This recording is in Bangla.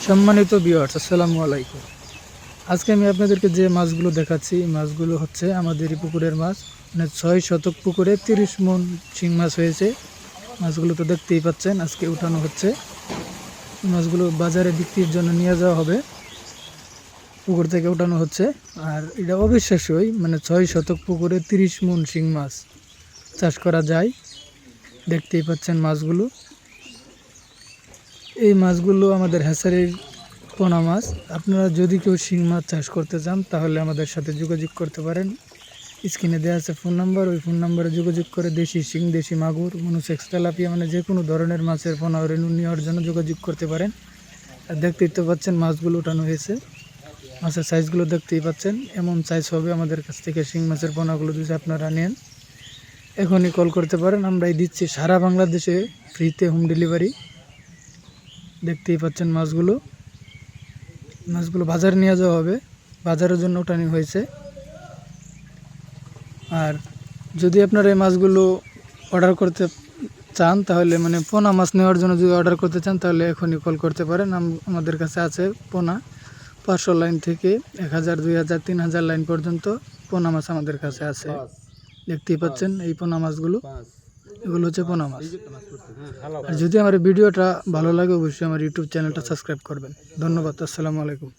সম্মানিত ভিউয়ার্স, আসসালামু আলাইকুম। আজকে আমি আপনাদেরকে যে মাছগুলো দেখাচ্ছি, এই মাছগুলো হচ্ছে আমাদের এই পুকুরের মাছ। মানে 6 শতক পুকুরে 30 মণ শিং মাছ হয়েছে। মাছগুলো তো দেখতেই পাচ্ছেন, আজকে উঠানো হচ্ছে। এই মাছগুলো বাজারে বিক্রির জন্য নিয়ে যাওয়া হবে, পুকুর থেকে উঠানো হচ্ছে। আর এটা অবিশ্বাস্যই, মানে 6 শতক পুকুরে 30 মণ শিং মাছ চাষ করা যায়। দেখতেই পাচ্ছেন মাছগুলো। এই মাছগুলো আমাদের হ্যাচারির পোনা মাছ। আপনারা যদি কেউ শিং মাছ চাষ করতে চান তাহলে আমাদের সাথে যোগাযোগ করতে পারেন। স্ক্রিনে দেওয়া আছে ফোন নাম্বার, ওই ফোন নাম্বারে যোগাযোগ করে দেশি শিং, দেশি মাগুর, মনুসেক্স, তেলাপিয়া মানে যে কোনো ধরনের মাছের পোনা রেণু নেওয়ার জন্য যোগাযোগ করতে পারেন। আর দেখতেই তো পাচ্ছেন মাছগুলো উঠানো হয়েছে। মাছের সাইজগুলো দেখতেই পাচ্ছেন, এমন সাইজ হবে আমাদের কাছ থেকে শিং মাছের পোনাগুলো যদি আপনারা নেন। এখনই কল করতে পারেন, আমরাই দিচ্ছি সারা বাংলাদেশে ফ্রিতে হোম ডেলিভারি। দেখতেই পাচ্ছেন মাছগুলো বাজারে নিয়ে যাওয়া হবে, বাজারের জন্য উঠানি হয়েছে। আর যদি আপনারা এই মাছগুলো অর্ডার করতে চান তাহলে, মানে পোনা মাছ নেওয়ার জন্য যদি অর্ডার করতে চান তাহলে এখনই কল করতে পারেন। আমাদের কাছে আছে পোনা 500 লাইন থেকে 1000, 2000, 3000 লাইন পর্যন্ত পোনা মাছ আমাদের কাছে আছে। দেখতেই পাচ্ছেন এই পোনা মাছগুলো, এগুলো হচ্ছে পোনা মাছ। আর যদি আমার ভিডিওটা ভালো লাগে অবশ্যই আমার ইউটিউব চ্যানেলটা সাবস্ক্রাইব করবেন। ধন্যবাদ। আসসালামু আলাইকুম।